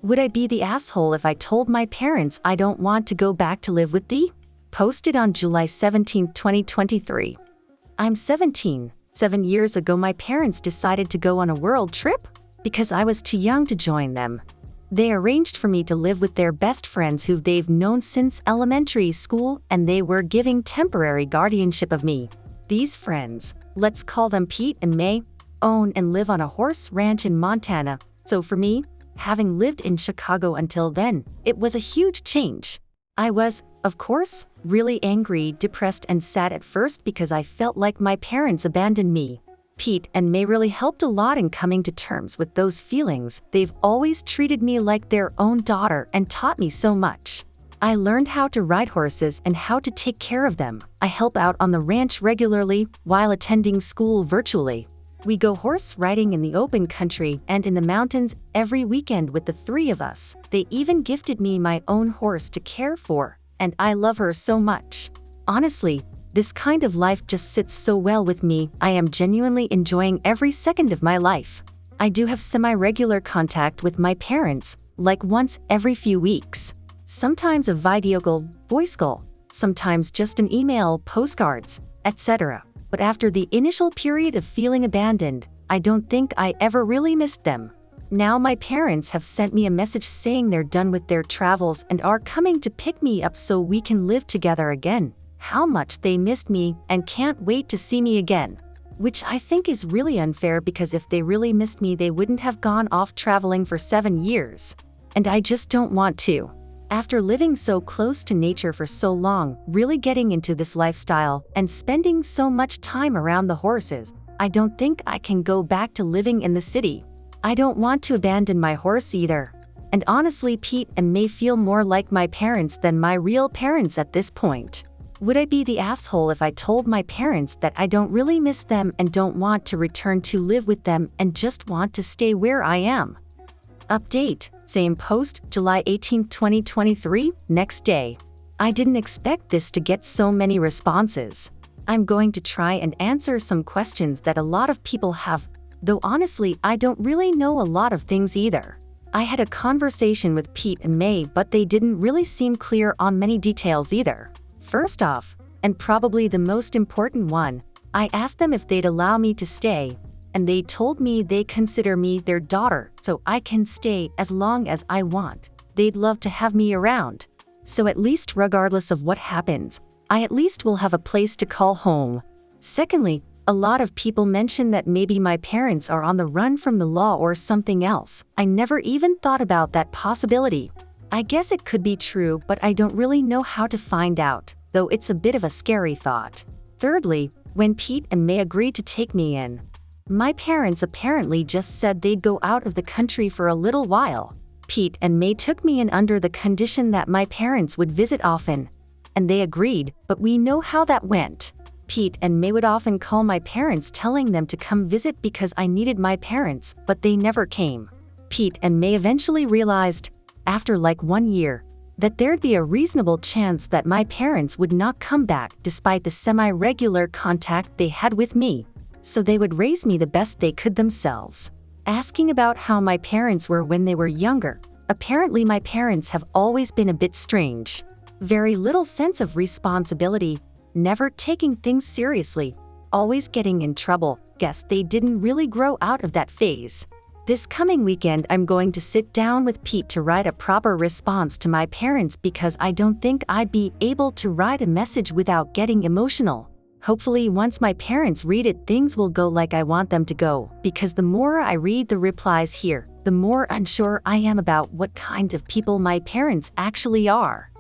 Would I be the asshole if I told my parents I don't want to go back to live with thee? Posted on July 17, 2023. I'm 17. 7 years ago my parents decided to go on a world trip because I was too young to join them. They arranged for me to live with their best friends who they've known since elementary school, and they were giving temporary guardianship of me. These friends, let's call them Pete and May, own and live on a horse ranch in Montana. So for me, having lived in Chicago until then, it was a huge change. I was, of course, really angry, depressed, and sad at first because I felt like my parents abandoned me. Pete and May really helped a lot in coming to terms with those feelings. They've always treated me like their own daughter and taught me so much. I learned how to ride horses and how to take care of them. I help out on the ranch regularly while attending school virtually. We go horse riding in the open country and in the mountains every weekend with the three of us. They even gifted me my own horse to care for, and I love her so much. Honestly, this kind of life just sits so well with me. I am genuinely enjoying every second of my life. I do have semi-regular contact with my parents, like once every few weeks. Sometimes a video call, voice call, sometimes just an email, postcards, etc. But after the initial period of feeling abandoned, I don't think I ever really missed them. Now my parents have sent me a message saying they're done with their travels and are coming to pick me up so we can live together again. How much they missed me and can't wait to see me again. Which I think is really unfair because if they really missed me, they wouldn't have gone off traveling for 7 years. And I just don't want to. After living so close to nature for so long, really getting into this lifestyle, and spending so much time around the horses, I don't think I can go back to living in the city. I don't want to abandon my horse either. And honestly, Pete and May feel more like my parents than my real parents at this point. Would I be the asshole if I told my parents that I don't really miss them and don't want to return to live with them and just want to stay where I am? Update. Same post, July 18, 2023, next day. I didn't expect this to get so many responses. I'm going to try and answer some questions that a lot of people have, though honestly, I don't really know a lot of things either. I had a conversation with Pete and May, but they didn't really seem clear on many details either. First off, and probably the most important one, I asked them if they'd allow me to stay, and they told me they consider me their daughter, so I can stay as long as I want. They'd love to have me around. So at least regardless of what happens, I at least will have a place to call home. Secondly, a lot of people mention that maybe my parents are on the run from the law or something else. I never even thought about that possibility. I guess it could be true, but I don't really know how to find out, though it's a bit of a scary thought. Thirdly, when Pete and May agreed to take me in, my parents apparently just said they'd go out of the country for a little while. Pete and May took me in under the condition that my parents would visit often, and they agreed, but we know how that went. Pete and May would often call my parents telling them to come visit because I needed my parents, but they never came. Pete and May eventually realized, after like 1 year, that there'd be a reasonable chance that my parents would not come back despite the semi-regular contact they had with me. So they would raise me the best they could themselves. Asking about how my parents were when they were younger, apparently my parents have always been a bit strange. Very little sense of responsibility, never taking things seriously, always getting in trouble. Guess they didn't really grow out of that phase. This coming weekend I'm going to sit down with Pete to write a proper response to my parents because I don't think I'd be able to write a message without getting emotional. Hopefully once my parents read it, things will go like I want them to go, because the more I read the replies here, the more unsure I am about what kind of people my parents actually are.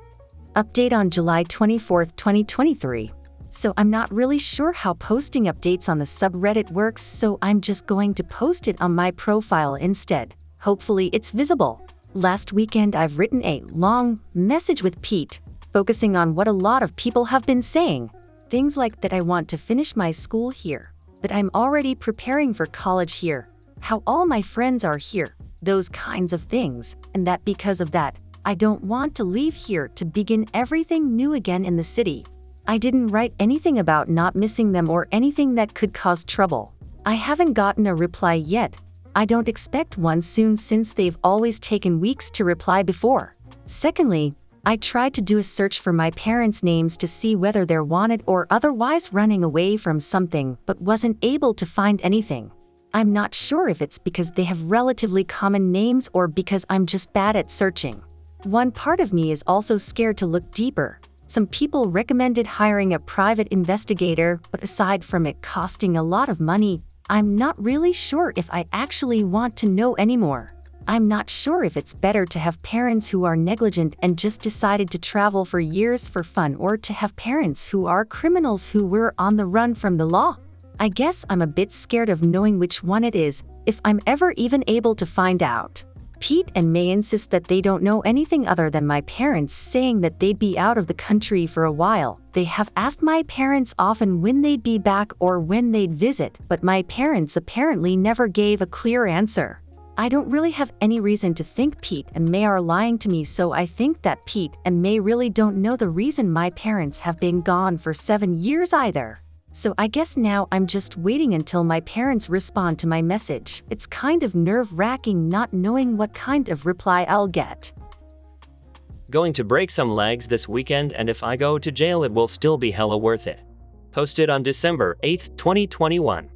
Update on July 24, 2023. So I'm not really sure how posting updates on the subreddit works, so I'm just going to post it on my profile instead. Hopefully it's visible. Last weekend I've written a long message with Pete, focusing on what a lot of people have been saying. Things like that I want to finish my school here, that I'm already preparing for college here, how all my friends are here, those kinds of things, and that because of that, I don't want to leave here to begin everything new again in the city. I didn't write anything about not missing them or anything that could cause trouble. I haven't gotten a reply yet, I don't expect one soon since they've always taken weeks to reply before. Secondly, I tried to do a search for my parents' names to see whether they're wanted or otherwise running away from something, but wasn't able to find anything. I'm not sure if it's because they have relatively common names or because I'm just bad at searching. One part of me is also scared to look deeper. Some people recommended hiring a private investigator, but aside from it costing a lot of money, I'm not really sure if I actually want to know anymore. I'm not sure if it's better to have parents who are negligent and just decided to travel for years for fun or to have parents who are criminals who were on the run from the law. I guess I'm a bit scared of knowing which one it is, if I'm ever even able to find out. Pete and May insist that they don't know anything other than my parents saying that they'd be out of the country for a while. They have asked my parents often when they'd be back or when they'd visit, but my parents apparently never gave a clear answer. I don't really have any reason to think Pete and May are lying to me, so I think that Pete and May really don't know the reason my parents have been gone for 7 years either. So I guess now I'm just waiting until my parents respond to my message. It's kind of nerve-wracking not knowing what kind of reply I'll get. Going to break some legs this weekend, and if I go to jail it will still be hella worth it. Posted on December 8, 2021.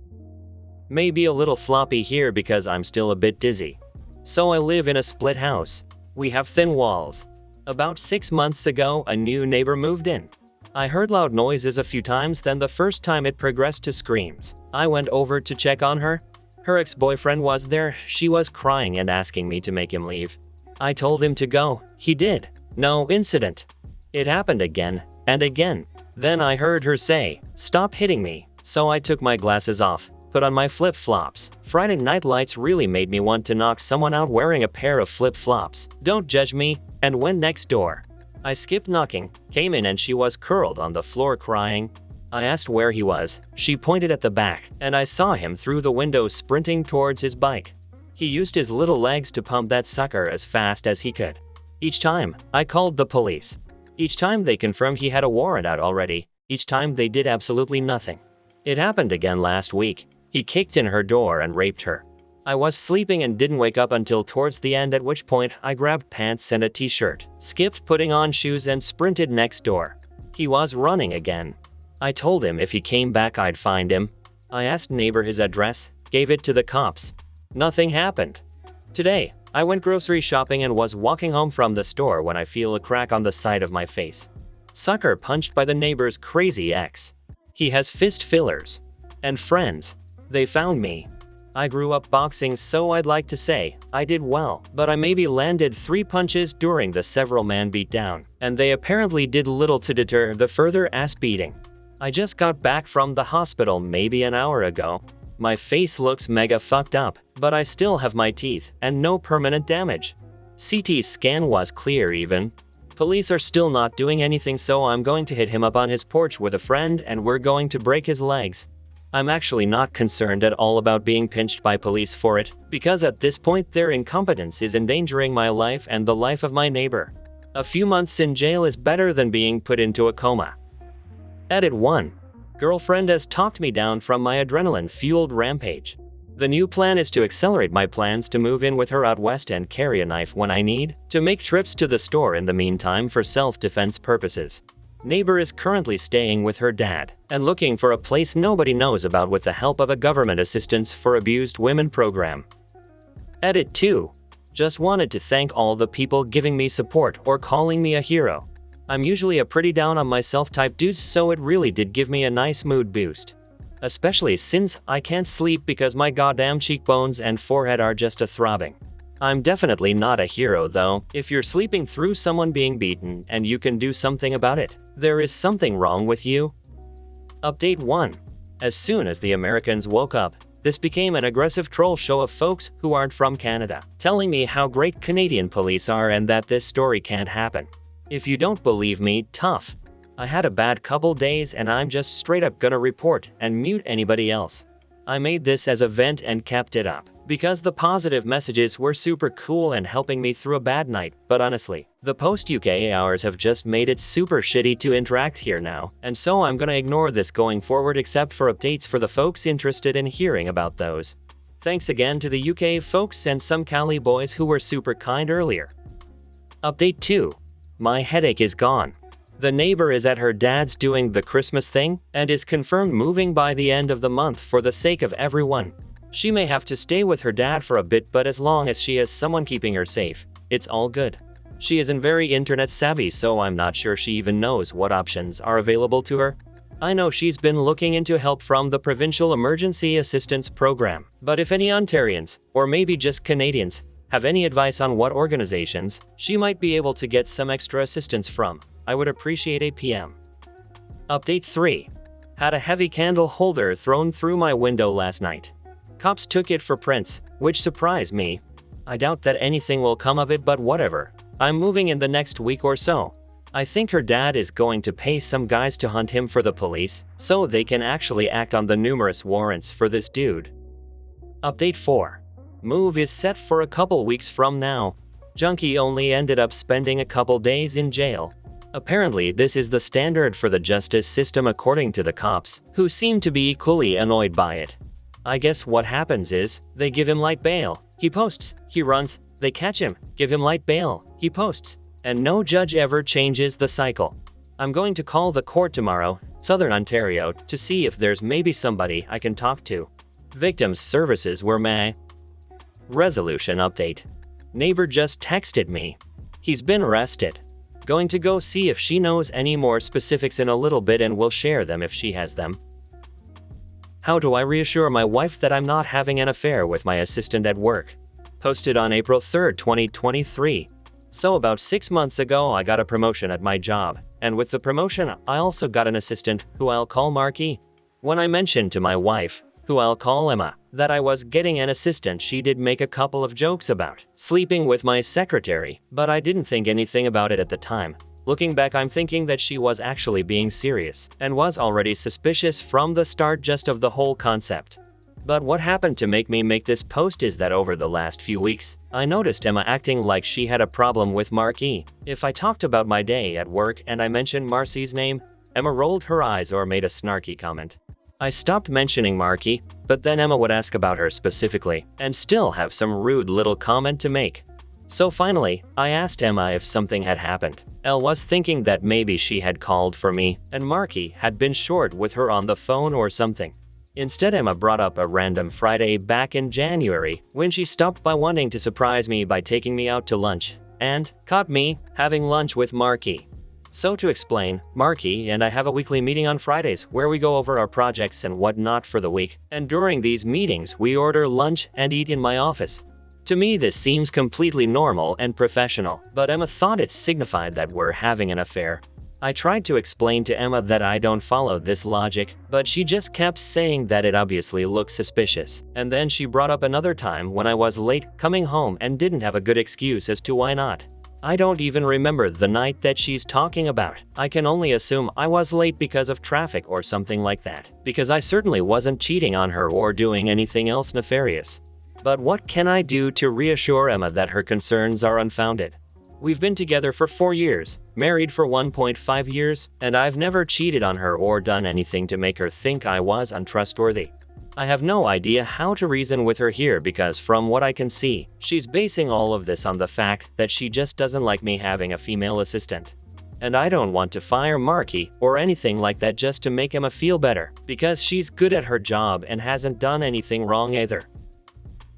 May be a little sloppy here because I'm still a bit dizzy. So I live in a split house. We have thin walls. About 6 months ago, a new neighbor moved in. I heard loud noises a few times, then the first time it progressed to screams. I went over to check on her. Her ex-boyfriend was there. She was crying and asking me to make him leave. I told him to go. He did. No incident. It happened again and again. Then I heard her say, "Stop hitting me." So I took my glasses off, put on my flip-flops. Friday night lights really made me want to knock someone out wearing a pair of flip-flops. Don't judge me, and went next door. I skipped knocking, came in, and she was curled on the floor crying. I asked where he was. She pointed at the back, and I saw him through the window sprinting towards his bike. He used his little legs to pump that sucker as fast as he could. Each time, I called the police. Each time they confirmed he had a warrant out already. Each time they did absolutely nothing. It happened again last week. He kicked in her door and raped her. I was sleeping and didn't wake up until towards the end, at which point I grabbed pants and a t-shirt, skipped putting on shoes, and sprinted next door. He was running again. I told him if he came back I'd find him. I asked neighbor his address, gave it to the cops. Nothing happened. Today, I went grocery shopping and was walking home from the store when I feel a crack on the side of my face. Sucker punched by the neighbor's crazy ex. He has fist fillers. And friends. They found me. I grew up boxing, so I'd like to say I did well, but I maybe landed 3 punches during the several man beatdown, and they apparently did little to deter the further ass beating. I just got back from the hospital maybe an hour ago. My face looks mega fucked up, but I still have my teeth and no permanent damage. CT scan was clear even. Police are still not doing anything, so I'm going to hit him up on his porch with a friend and we're going to break his legs. I'm actually not concerned at all about being pinched by police for it, because at this point their incompetence is endangering my life and the life of my neighbor. A few months in jail is better than being put into a coma. Edit 1. Girlfriend has talked me down from my adrenaline-fueled rampage. The new plan is to accelerate my plans to move in with her out west and carry a knife when I need, to make trips to the store in the meantime for self-defense purposes. Neighbor is currently staying with her dad and looking for a place nobody knows about with the help of a government assistance for abused women program. Edit 2. Just wanted to thank all the people giving me support or calling me a hero. I'm usually a pretty down on myself type dude, so it really did give me a nice mood boost. Especially since I can't sleep because my goddamn cheekbones and forehead are just a throbbing. I'm definitely not a hero though. If you're sleeping through someone being beaten and you can do something about it, there is something wrong with you. Update 1. As soon as the Americans woke up, this became an aggressive troll show of folks who aren't from Canada, telling me how great Canadian police are and that this story can't happen. If you don't believe me, tough. I had a bad couple days and I'm just straight up gonna report and mute anybody else. I made this as a vent and kept it up, because the positive messages were super cool and helping me through a bad night, but honestly, the post-UK hours have just made it super shitty to interact here now, and so I'm gonna ignore this going forward except for updates for the folks interested in hearing about those. Thanks again to the UK folks and some Cali boys who were super kind earlier. Update 2. My headache is gone. The neighbor is at her dad's doing the Christmas thing and is confirmed moving by the end of the month for the sake of everyone. She may have to stay with her dad for a bit, but as long as she has someone keeping her safe, it's all good. She isn't very internet savvy, so I'm not sure she even knows what options are available to her. I know she's been looking into help from the Provincial Emergency Assistance Program, but if any Ontarians, or maybe just Canadians, have any advice on what organizations she might be able to get some extra assistance from, I would appreciate a PM. Update 3. Had a heavy candle holder thrown through my window last night. Cops took it for prints, which surprised me. I doubt that anything will come of it, but whatever. I'm moving in the next week or so. I think her dad is going to pay some guys to hunt him for the police, so they can actually act on the numerous warrants for this dude. Update 4. Move is set for a couple weeks from now. Junkie only ended up spending a couple days in jail. Apparently, this is the standard for the justice system according to the cops, who seem to be equally annoyed by it. I guess what happens is, they give him light bail, he posts, he runs, they catch him, give him light bail, he posts, and no judge ever changes the cycle. I'm going to call the court tomorrow, Southern Ontario, to see if there's maybe somebody I can talk to. Victims' services were meh. Resolution update. Neighbor just texted me. He's been arrested. Going to go see if she knows any more specifics in a little bit and will share them if she has them. How do I reassure my wife that I'm not having an affair with my assistant at work? Posted on April 3, 2023. So about 6 months ago I got a promotion at my job, and with the promotion I also got an assistant, who I'll call Marky. When I mentioned to my wife, who I'll call Emma, that I was getting an assistant, she did make a couple of jokes about sleeping with my secretary, but I didn't think anything about it at the time. Looking back, I'm thinking that she was actually being serious, and was already suspicious from the start just of the whole concept. But what happened to make me make this post is that over the last few weeks, I noticed Emma acting like she had a problem with Marky. If I talked about my day at work and I mentioned Marcy's name, Emma rolled her eyes or made a snarky comment. I stopped mentioning Marky, but then Emma would ask about her specifically, and still have some rude little comment to make. So finally, I asked Emma if something had happened. Elle was thinking that maybe she had called for me, and Marky had been short with her on the phone or something. Instead, Emma brought up a random Friday back in January, when she stopped by wanting to surprise me by taking me out to lunch, and caught me having lunch with Marky. So to explain, Marky and I have a weekly meeting on Fridays where we go over our projects and whatnot for the week, and during these meetings we order lunch and eat in my office. To me, this seems completely normal and professional, but Emma thought it signified that we're having an affair. I tried to explain to Emma that I don't follow this logic, but she just kept saying that it obviously looked suspicious. And then she brought up another time when I was late coming home and didn't have a good excuse as to why not. I don't even remember the night that she's talking about. I can only assume I was late because of traffic or something like that, because I certainly wasn't cheating on her or doing anything else nefarious. But what can I do to reassure Emma that her concerns are unfounded? We've been together for 4 years, married for 1.5 years, and I've never cheated on her or done anything to make her think I was untrustworthy. I have no idea how to reason with her here because from what I can see, she's basing all of this on the fact that she just doesn't like me having a female assistant. And I don't want to fire Marky or anything like that just to make Emma feel better, because she's good at her job and hasn't done anything wrong either.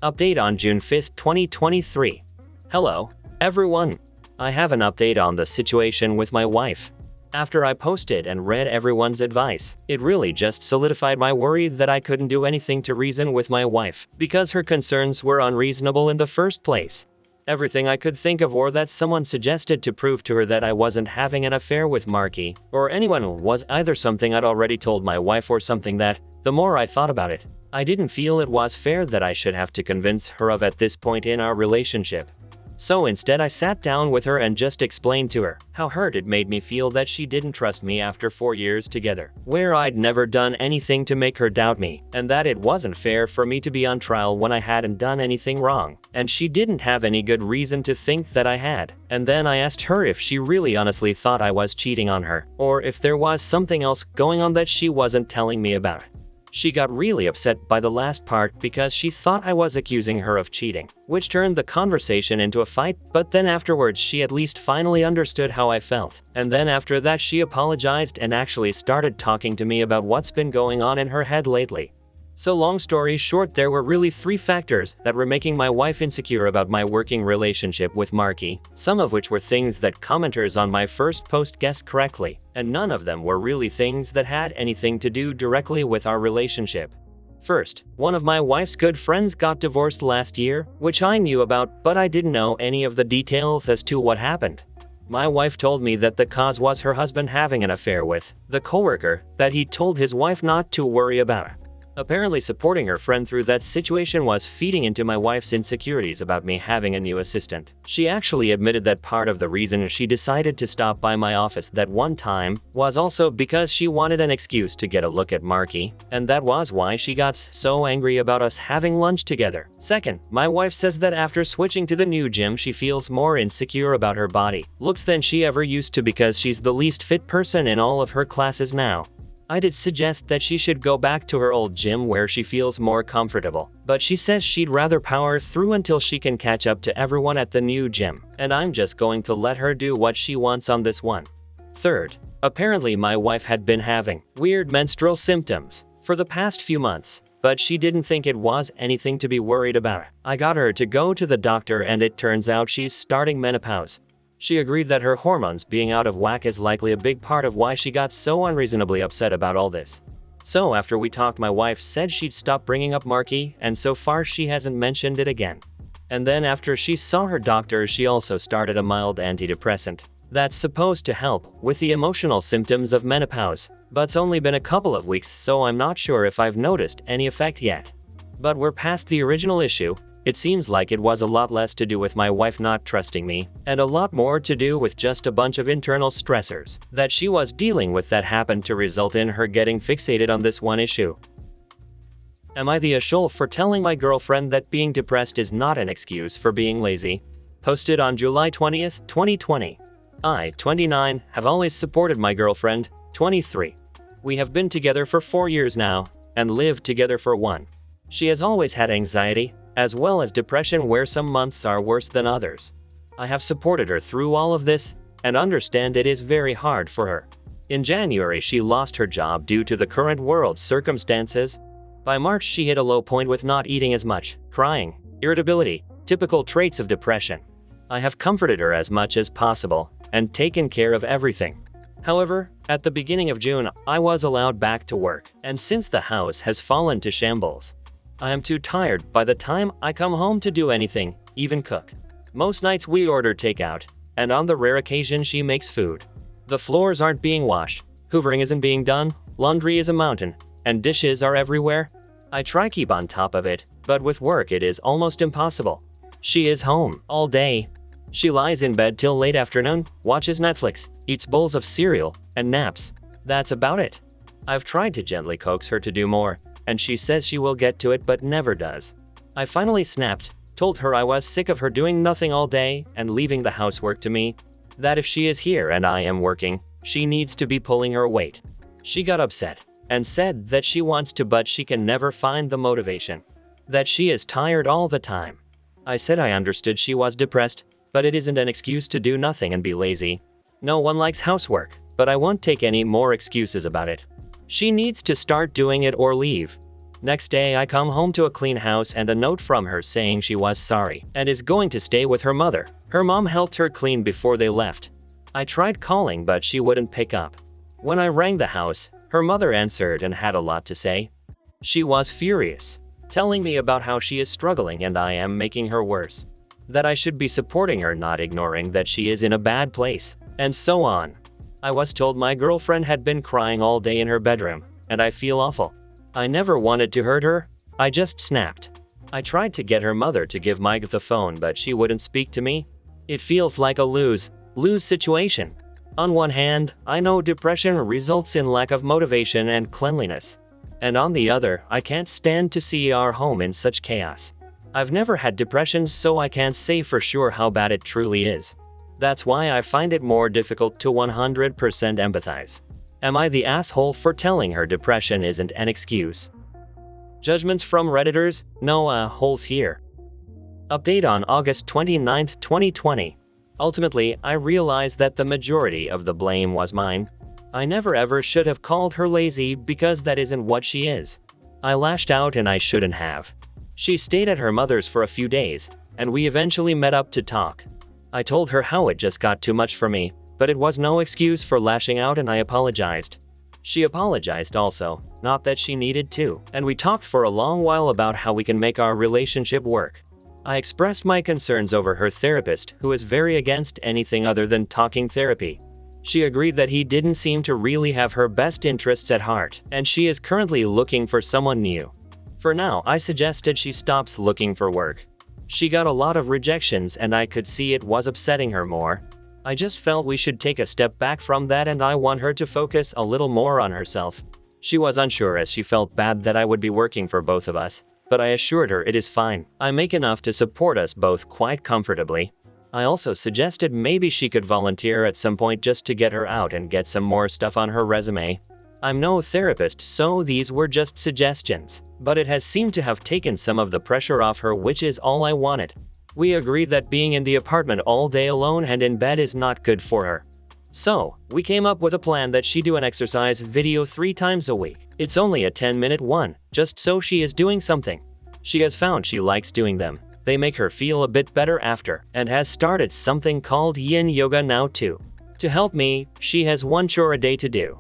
Update on June 5, 2023. Hello, everyone. I have an update on the situation with my wife. After I posted and read everyone's advice, it really just solidified my worry that I couldn't do anything to reason with my wife because her concerns were unreasonable in the first place. Everything I could think of or that someone suggested to prove to her that I wasn't having an affair with Marky or anyone was either something I'd already told my wife or something that, the more I thought about it, I didn't feel it was fair that I should have to convince her of at this point in our relationship. So instead I sat down with her and just explained to her how hurt it made me feel that she didn't trust me after 4 years together, where I'd never done anything to make her doubt me, and that it wasn't fair for me to be on trial when I hadn't done anything wrong, and she didn't have any good reason to think that I had. And then I asked her if she really honestly thought I was cheating on her, or if there was something else going on that she wasn't telling me about. She got really upset by the last part because she thought I was accusing her of cheating, which turned the conversation into a fight, but then afterwards she at least finally understood how I felt. And then after that she apologized and actually started talking to me about what's been going on in her head lately. So long story short, there were really 3 factors that were making my wife insecure about my working relationship with Marky, some of which were things that commenters on my first post guessed correctly, and none of them were really things that had anything to do directly with our relationship. First, one of my wife's good friends got divorced last year, which I knew about, but I didn't know any of the details as to what happened. My wife told me that the cause was her husband having an affair with the coworker that he told his wife not to worry about. Apparently supporting her friend through that situation was feeding into my wife's insecurities about me having a new assistant. She actually admitted that part of the reason she decided to stop by my office that one time was also because she wanted an excuse to get a look at Marky, and that was why she got so angry about us having lunch together. Second, my wife says that after switching to the new gym she feels more insecure about her body looks than she ever used to because she's the least fit person in all of her classes now. I did suggest that she should go back to her old gym where she feels more comfortable, but she says she'd rather power through until she can catch up to everyone at the new gym, and I'm just going to let her do what she wants on this one. Third, apparently my wife had been having weird menstrual symptoms for the past few months, but she didn't think it was anything to be worried about. I got her to go to the doctor and it turns out she's starting menopause. She agreed that her hormones being out of whack is likely a big part of why she got so unreasonably upset about all this. So after we talked, my wife said she'd stop bringing up Marky, and so far she hasn't mentioned it again. And then after she saw her doctor, she also started a mild antidepressant that's supposed to help with the emotional symptoms of menopause, but it's only been a couple of weeks, so I'm not sure if I've noticed any effect yet. But we're past the original issue. It seems like it was a lot less to do with my wife not trusting me, and a lot more to do with just a bunch of internal stressors that she was dealing with that happened to result in her getting fixated on this one issue. Am I the asshole for telling my girlfriend that being depressed is not an excuse for being lazy? Posted on July 20th, 2020. I, 29, have always supported my girlfriend, 23. We have been together for 4 years now, and lived together for 1. She has always had anxiety, as well as depression where some months are worse than others. I have supported her through all of this, and understand it is very hard for her. In January she lost her job due to the current world circumstances. By March she hit a low point with not eating as much, crying, irritability, typical traits of depression. I have comforted her as much as possible, and taken care of everything. However, at the beginning of June I was allowed back to work, and since the house has fallen to shambles, I am too tired by the time I come home to do anything, even cook. Most nights we order takeout, and on the rare occasion she makes food. The floors aren't being washed, hoovering isn't being done, laundry is a mountain, and dishes are everywhere. I try keep on top of it, but with work it is almost impossible. She is home all day. She lies in bed till late afternoon, watches Netflix, eats bowls of cereal, and naps. That's about it. I've tried to gently coax her to do more, and she says she will get to it but never does. I finally snapped, told her I was sick of her doing nothing all day and leaving the housework to me, that if she is here and I am working, she needs to be pulling her weight. She got upset and said that she wants to but she can never find the motivation, that she is tired all the time. I said I understood she was depressed, but it isn't an excuse to do nothing and be lazy. No one likes housework, but I won't take any more excuses about it. She needs to start doing it or leave. Next day I come home to a clean house and a note from her saying she was sorry and is going to stay with her mother. Her mom helped her clean before they left. I tried calling but she wouldn't pick up. When I rang the house, her mother answered and had a lot to say. She was furious, telling me about how she is struggling and I am making her worse. That I should be supporting her, not ignoring that she is in a bad place, and so on. I was told my girlfriend had been crying all day in her bedroom, and I feel awful. I never wanted to hurt her, I just snapped. I tried to get her mother to give Mike the phone but she wouldn't speak to me. It feels like a lose-lose situation. On one hand, I know depression results in lack of motivation and cleanliness. And on the other, I can't stand to see our home in such chaos. I've never had depression so I can't say for sure how bad it truly is. That's why I find it more difficult to 100% empathize. Am I the asshole for telling her depression isn't an excuse? Judgments from Redditors? No holes here. Update on August 29, 2020. Ultimately, I realized that the majority of the blame was mine. I never ever should have called her lazy because that isn't what she is. I lashed out and I shouldn't have. She stayed at her mother's for a few days, and we eventually met up to talk. I told her how it just got too much for me, but it was no excuse for lashing out and I apologized. She apologized also, not that she needed to, and we talked for a long while about how we can make our relationship work. I expressed my concerns over her therapist, who is very against anything other than talking therapy. She agreed that he didn't seem to really have her best interests at heart, and she is currently looking for someone new. For now, I suggested she stops looking for work. She got a lot of rejections and I could see it was upsetting her more. I just felt we should take a step back from that and I want her to focus a little more on herself. She was unsure as she felt bad that I would be working for both of us, but I assured her it is fine. I make enough to support us both quite comfortably. I also suggested maybe she could volunteer at some point just to get her out and get some more stuff on her resume. I'm no therapist, so these were just suggestions, but it has seemed to have taken some of the pressure off her, which is all I wanted. We agreed that being in the apartment all day alone and in bed is not good for her. So, we came up with a plan that she do an exercise video 3 times a week. It's only a 10-minute one, just so she is doing something. She has found she likes doing them. They make her feel a bit better after, and has started something called yin yoga now too. To help me, she has 1 chore a day to do.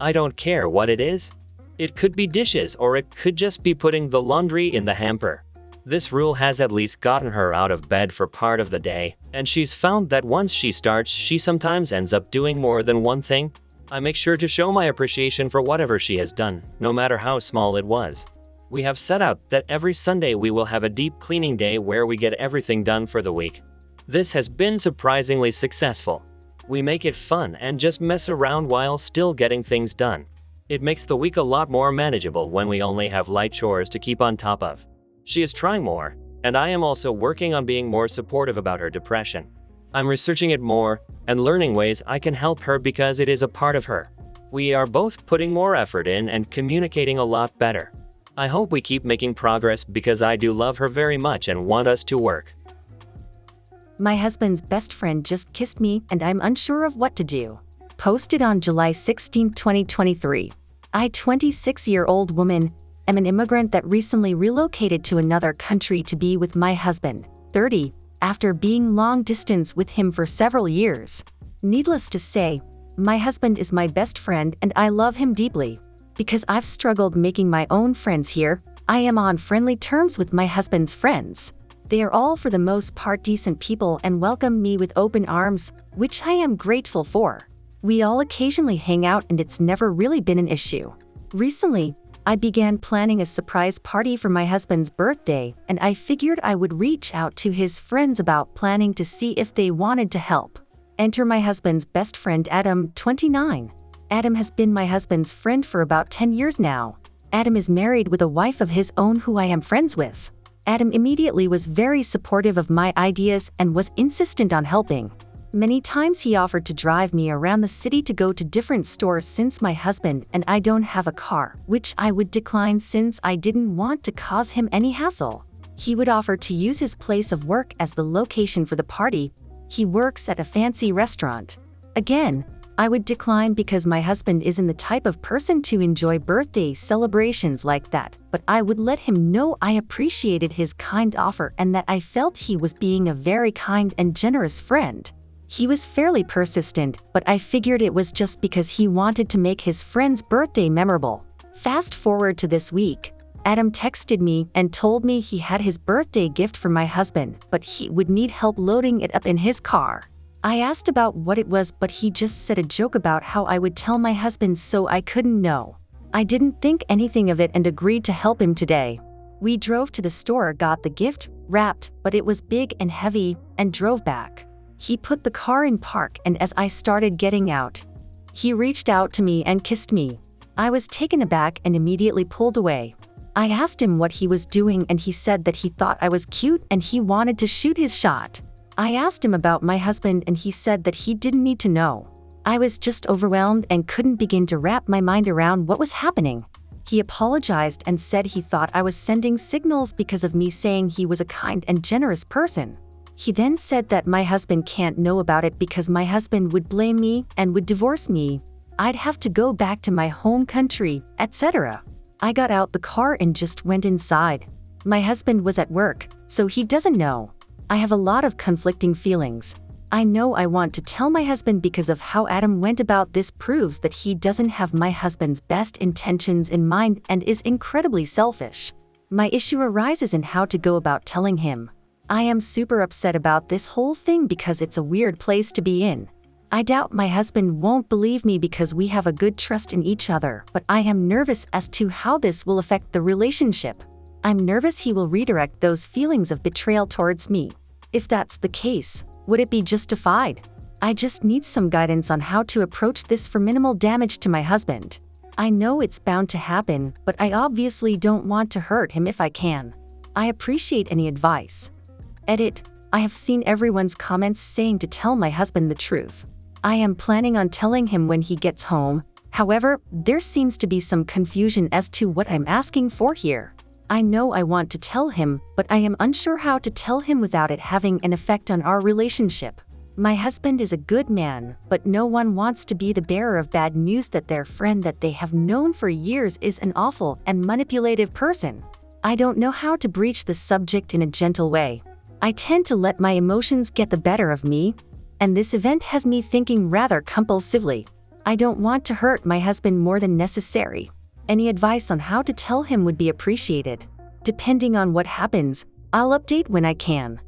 I don't care what it is. It could be dishes or it could just be putting the laundry in the hamper. This rule has at least gotten her out of bed for part of the day, and she's found that once she starts, she sometimes ends up doing more than one thing. I make sure to show my appreciation for whatever she has done, no matter how small it was. We have set out that every Sunday we will have a deep cleaning day where we get everything done for the week. This has been surprisingly successful. We make it fun and just mess around while still getting things done. It makes the week a lot more manageable when we only have light chores to keep on top of. She is trying more, and I am also working on being more supportive about her depression. I'm researching it more and learning ways I can help her because it is a part of her. We are both putting more effort in and communicating a lot better. I hope we keep making progress because I do love her very much and want us to work. My husband's best friend just kissed me and I'm unsure of what to do. Posted on July 16, 2023. I, 26-year-old woman, am an immigrant that recently relocated to another country to be with my husband, 30, after being long distance with him for several years. Needless to say, my husband is my best friend and I love him deeply. Because I've struggled making my own friends here, I am on friendly terms with my husband's friends. They are all for the most part decent people and welcome me with open arms, which I am grateful for. We all occasionally hang out and it's never really been an issue. Recently, I began planning a surprise party for my husband's birthday, and I figured I would reach out to his friends about planning to see if they wanted to help. Enter my husband's best friend Adam, 29. Adam has been my husband's friend for about 10 years now. Adam is married with a wife of his own who I am friends with. Adam immediately was very supportive of my ideas and was insistent on helping. Many times he offered to drive me around the city to go to different stores since my husband and I don't have a car, which I would decline since I didn't want to cause him any hassle. He would offer to use his place of work as the location for the party. He works at a fancy restaurant. Again, I would decline because my husband isn't the type of person to enjoy birthday celebrations like that, but I would let him know I appreciated his kind offer and that I felt he was being a very kind and generous friend. He was fairly persistent, but I figured it was just because he wanted to make his friend's birthday memorable. Fast forward to this week. Adam texted me and told me he had his birthday gift for my husband, but he would need help loading it up in his car. I asked about what it was, but he just said a joke about how I would tell my husband, so I couldn't know. I didn't think anything of it and agreed to help him today. We drove to the store, got the gift, wrapped, but it was big and heavy, and drove back. He put the car in park, and as I started getting out, he reached out to me and kissed me. I was taken aback and immediately pulled away. I asked him what he was doing and he said that he thought I was cute and he wanted to shoot his shot. I asked him about my husband and he said that he didn't need to know. I was just overwhelmed and couldn't begin to wrap my mind around what was happening. He apologized and said he thought I was sending signals because of me saying he was a kind and generous person. He then said that my husband can't know about it because my husband would blame me and would divorce me. I'd have to go back to my home country, etc. I got out the car and just went inside. My husband was at work, so he doesn't know. I have a lot of conflicting feelings. I know I want to tell my husband because of how Adam went about this proves that he doesn't have my husband's best intentions in mind and is incredibly selfish. My issue arises in how to go about telling him. I am super upset about this whole thing because it's a weird place to be in. I doubt my husband won't believe me because we have a good trust in each other, but I am nervous as to how this will affect the relationship. I'm nervous he will redirect those feelings of betrayal towards me. If that's the case, would it be justified? I just need some guidance on how to approach this for minimal damage to my husband. I know it's bound to happen, but I obviously don't want to hurt him if I can. I appreciate any advice. Edit. I have seen everyone's comments saying to tell my husband the truth. I am planning on telling him when he gets home. However, there seems to be some confusion as to what I'm asking for here. I know I want to tell him, but I am unsure how to tell him without it having an effect on our relationship. My husband is a good man, but no one wants to be the bearer of bad news that their friend that they have known for years is an awful and manipulative person. I don't know how to breach the subject in a gentle way. I tend to let my emotions get the better of me, and this event has me thinking rather compulsively. I don't want to hurt my husband more than necessary. Any advice on how to tell him would be appreciated. Depending on what happens, I'll update when I can.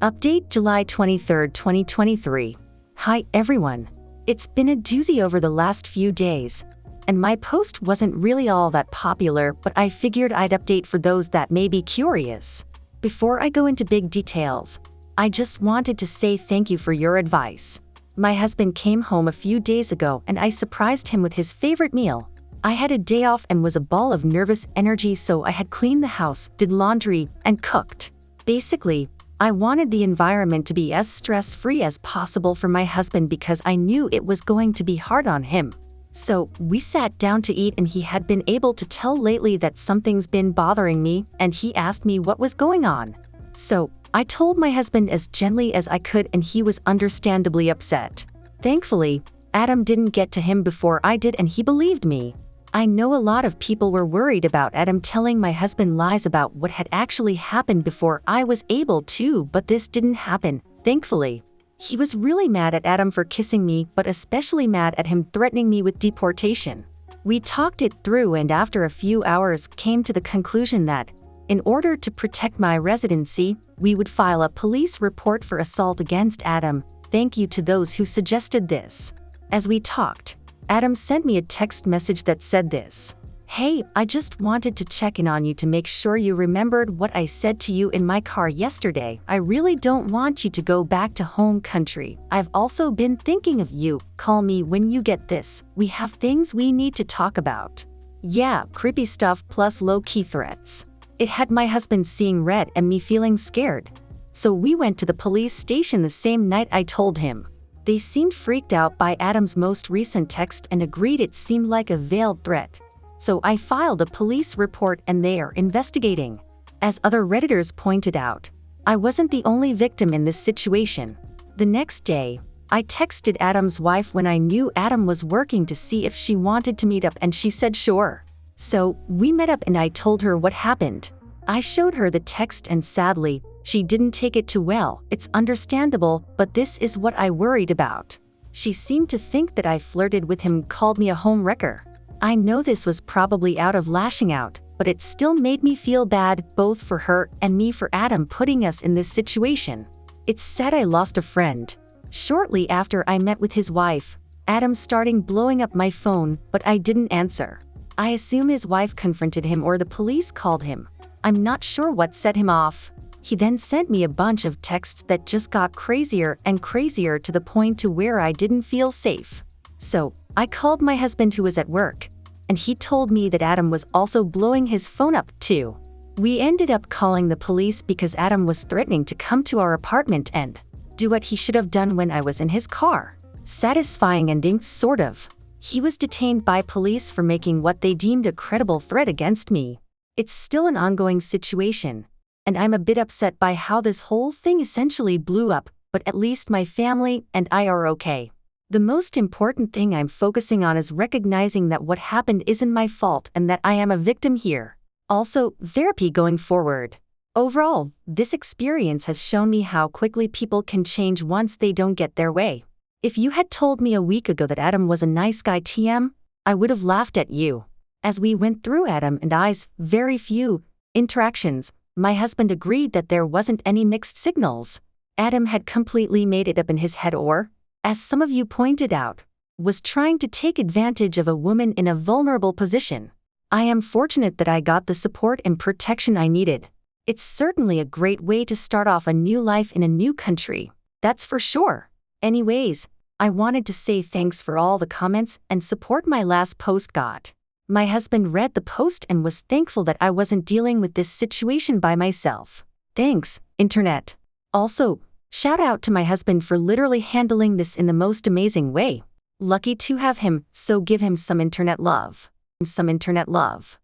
Update July 23, 2023. Hi everyone. It's been a doozy over the last few days, and my post wasn't really all that popular, but I figured I'd update for those that may be curious. Before I go into big details, I just wanted to say thank you for your advice. My husband came home a few days ago and I surprised him with his favorite meal. I had a day off and was a ball of nervous energy, so I had cleaned the house, did laundry, and cooked. Basically, I wanted the environment to be as stress-free as possible for my husband because I knew it was going to be hard on him. So, we sat down to eat and he had been able to tell lately that something's been bothering me, and he asked me what was going on. So, I told my husband as gently as I could and he was understandably upset. Thankfully, Adam didn't get to him before I did and he believed me. I know a lot of people were worried about Adam telling my husband lies about what had actually happened before I was able to, but this didn't happen, thankfully. He was really mad at Adam for kissing me, but especially mad at him threatening me with deportation. We talked it through and after a few hours came to the conclusion that, in order to protect my residency, we would file a police report for assault against Adam. Thank you to those who suggested this. As we talked, Adam sent me a text message that said this: "Hey, I just wanted to check in on you to make sure you remembered what I said to you in my car yesterday. I really don't want you to go back to home country. I've also been thinking of you. Call me when you get this. We have things we need to talk about." Yeah, creepy stuff plus low-key threats. It had my husband seeing red and me feeling scared. So we went to the police station the same night I told him. They seemed freaked out by Adam's most recent text and agreed it seemed like a veiled threat. So I filed a police report and they are investigating. As other Redditors pointed out, I wasn't the only victim in this situation. The next day, I texted Adam's wife when I knew Adam was working to see if she wanted to meet up and she said sure. So we met up and I told her what happened. I showed her the text and sadly, she didn't take it too well. It's understandable, but this is what I worried about. She seemed to think that I flirted with him, called me a home wrecker. I know this was probably out of lashing out, but it still made me feel bad, both for her and me for Adam putting us in this situation. It's sad I lost a friend. Shortly after I met with his wife, Adam started blowing up my phone, but I didn't answer. I assume his wife confronted him or the police called him. I'm not sure what set him off. He then sent me a bunch of texts that just got crazier and crazier to the point to where I didn't feel safe. So, I called my husband who was at work, and he told me that Adam was also blowing his phone up too. We ended up calling the police because Adam was threatening to come to our apartment and do what he should have done when I was in his car. Satisfying ending, sort of. He was detained by police for making what they deemed a credible threat against me. It's still an ongoing situation, and I'm a bit upset by how this whole thing essentially blew up, but at least my family and I are okay. The most important thing I'm focusing on is recognizing that what happened isn't my fault and that I am a victim here. Also, therapy going forward. Overall, this experience has shown me how quickly people can change once they don't get their way. If you had told me a week ago that Adam was a nice guy TM, I would have laughed at you. As we went through Adam and I's very few interactions, my husband agreed that there wasn't any mixed signals. Adam had completely made it up in his head or, as some of you pointed out, was trying to take advantage of a woman in a vulnerable position. I am fortunate that I got the support and protection I needed. It's certainly a great way to start off a new life in a new country, that's for sure. Anyways, I wanted to say thanks for all the comments and support my last post got. My husband read the post and was thankful that I wasn't dealing with this situation by myself. Thanks, Internet. Also, shout out to my husband for literally handling this in the most amazing way. Lucky to have him, so give him some Internet love. Some Internet love.